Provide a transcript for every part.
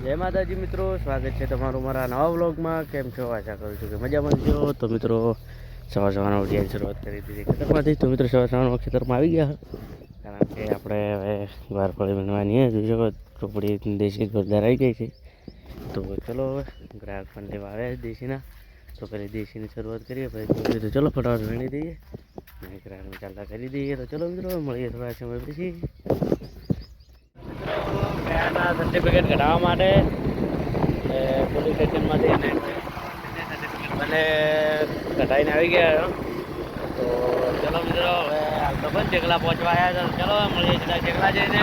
જય માતાજી મિત્રો, સ્વાગત છે તમારું મારા નવા વ્લોગમાં. કેમ છો? આશા કરું છું કે મજામાં છો. તો મિત્રો સવાર સવારના ઉઠીને શરૂઆત કરી દીધી ખેતરમાંથી. તો મિત્રો સવાર સવારમાં ખેતરમાં આવી ગયા, કારણ કે આપણે હવે વારફળી બનવાની જોઈ શકો ચોપડી દેશી જોરદાર આવી ગઈ છે. તો ચલો હવે ગ્રાહક પણ લેવા આવ્યા દેશીના, તો પહેલી દેશીની શરૂઆત કરીએ. પછી તો ચલો ફટાફટ વીણી દઈએ અને ગ્રાહકને ચાલતા કરી દઈએ. તો ચલો મિત્રો મળીએ થોડા સમય પછી. સર્ટિફિકેટ કઢાવવા માટે પોલીસ સ્ટેશનમાંથી મને કઢાવીને આવી ગયા. તો ચલો મિત્રો હવે હાલ તો પણ ચેકલા પહોંચવા આવ્યા હતા. ચલો મળીએ સીધા ચેકલા જઈને.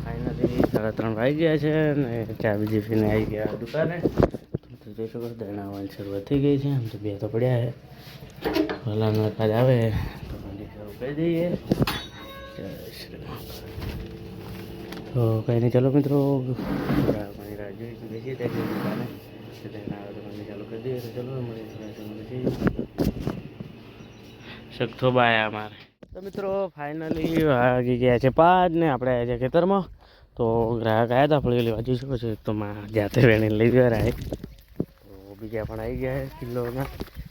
ફાઇનલી 3:30 વાગી ગયા છે અને ચા બીજી પીને આવી ગયા દુકાને. તો જોઈ શકો દરણા આવવાની શરૂઆત થઈ ગઈ છે. આમ તો બે તો પડ્યા છે, ભલાનો એકાદ આવે તો શરૂ કરી દઈએ. તો કંઈ નહીં, ચલો મિત્રો મારી રાહ જોઈ બેસી ત્યાં દુકાને દરણા આવે તો મને ચાલુ કરી દઈએ. તો ચલો મળીએ પછી શકતો બાય અમારે. તો મિત્રો ફાઇનલી વાગી ગયા છે 5 ને આપણે આવ્યા છે ખેતરમાં. તો ગ્રાહક આવ્યા હતા ફળી લેવા, જોઈ શકો છો. તો જાતે વેણીને લઈ ગયા રાય. તો બીજા પણ આવી ગયા છે કિલોના.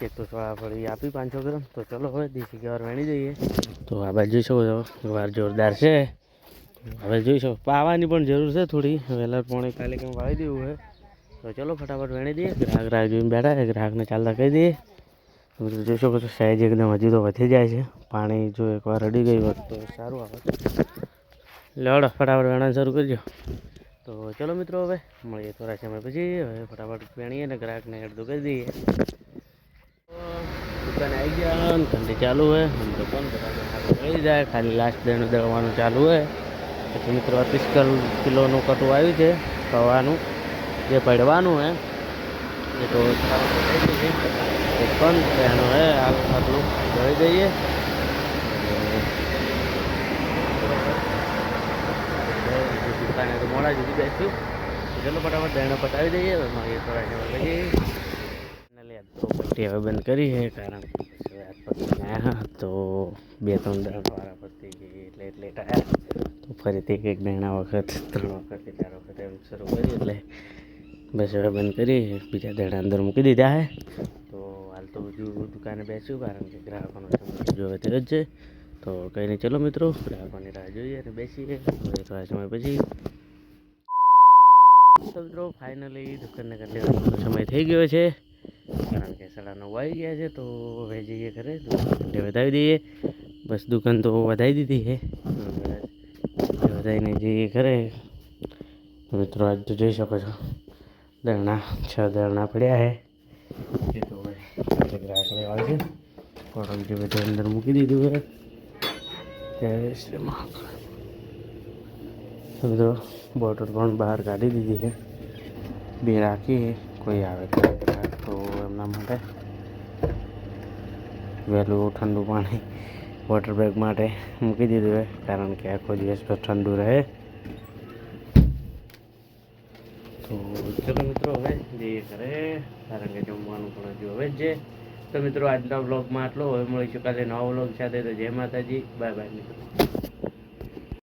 એક તો સોળા ફળી આપી 500 ગ્રામ. તો ચલો હવે દેશી ગવાર વેણી દઈએ. તો આ બાજુ જોઈ શકો છો ગવાર જોરદાર છે. હવે જોઈ શકો પાવાની પણ જરૂર છે થોડી, વહેલા પોણે કાલે કેમ વાળી દેવું હોય. તો ચલો ફટાફટ વેણી દઈએ. ગ્રાહક જોઈને બેઠા છે, ગ્રાહકને ચાલતા કહી દઈએ. જોઈ શકો છો સાઈઝ એકદમ હજી તો વધી જાય છે. પાણી જો એકવાર રડી ગઈ હોત તો સારું આવે. લેવડો ફટાફટ વેણા શરૂ કરજો. તો ચલો મિત્રો હવે મળીએ થોડા સમય પછી. હવે ફટાફટ વેણીએ ને ગ્રાહકને અડધું કરી દઈએ. દુકાને આવી ગયા, ઠંડી ચાલુ હોય તો પણ મળી જાય. ખાલી લાસ્ટ દેનું દળવાનું ચાલુ હોય. પછી મિત્રો 30 કિલોનું કટું આવ્યું છે પૌવાનું, જે પડવાનું હે એ તો પણ એનું હે આટલું દળી દઈએ. દુકાને તો મોડા જુદી બેસ્યું. ચલો ફટાફટ દહેણો પતાવી દઈએ. મળીએ થોડા સમય પછી. પટ્ટી હવે બંધ કરી છે, કારણ કે આવ્યા તો 2-3 દણ વાળા પતી ગઈ એટલે આવ્યા. તો ફરીથી એક દહેણા વખત 3 વખત કે 4 વખત એમ શરૂ કરી, એટલે બસ હવે બંધ કરી. બીજા દહેણા અંદર મૂકી દીધા છે. તો હાલ તો બધું દુકાને બેસ્યું, કારણ કે ગ્રાહકોનો સમય જો તે જ છે. તો કંઈ નહીં, ચલો મિત્રો ગ્રાહકોની રાહ જોઈએ અને બેસીએ થોડા સમય પછી. તો મિત્રો ફાઇનલી દુકાનને કરી સમય થઈ ગયો છે, કારણ કે 9:30 વાગી ગયા છે. તો હવે જઈએ ઘરે, દુકાન વધાવી દઈએ. બસ દુકાન તો વધાવી દીધી છે, વધાવીને જઈએ ઘરે. મિત્રો આજ તો જોઈ શકો છો દરણા 6 દરણા પડ્યા છે. તો હવે ગ્રાહક લેવા આવશે. કોટમ જે બધું અંદર મૂકી દીધું છે. મિત્રો બોટલ પણ બહાર કાઢી દીધી છે, બે રાખી. કોઈ આવે તો એમના માટે વહેલું ઠંડુ પાણી વોટર બેગ માટે મૂકી દીધું હોય, કારણ કે આખો દિવસ પર ઠંડુ રહે. તો ચલો મિત્રો હવે જઈએ ઘરે, કારણ કે જમવાનું પણ હજુ હવે જ છે. તો મિત્રો આજના વ્લોગમાં આટલો. હવે મળીશું કાલે નવા વ્લોગ સાથે. તો જય માતાજી, બાય બાય મિત્રો.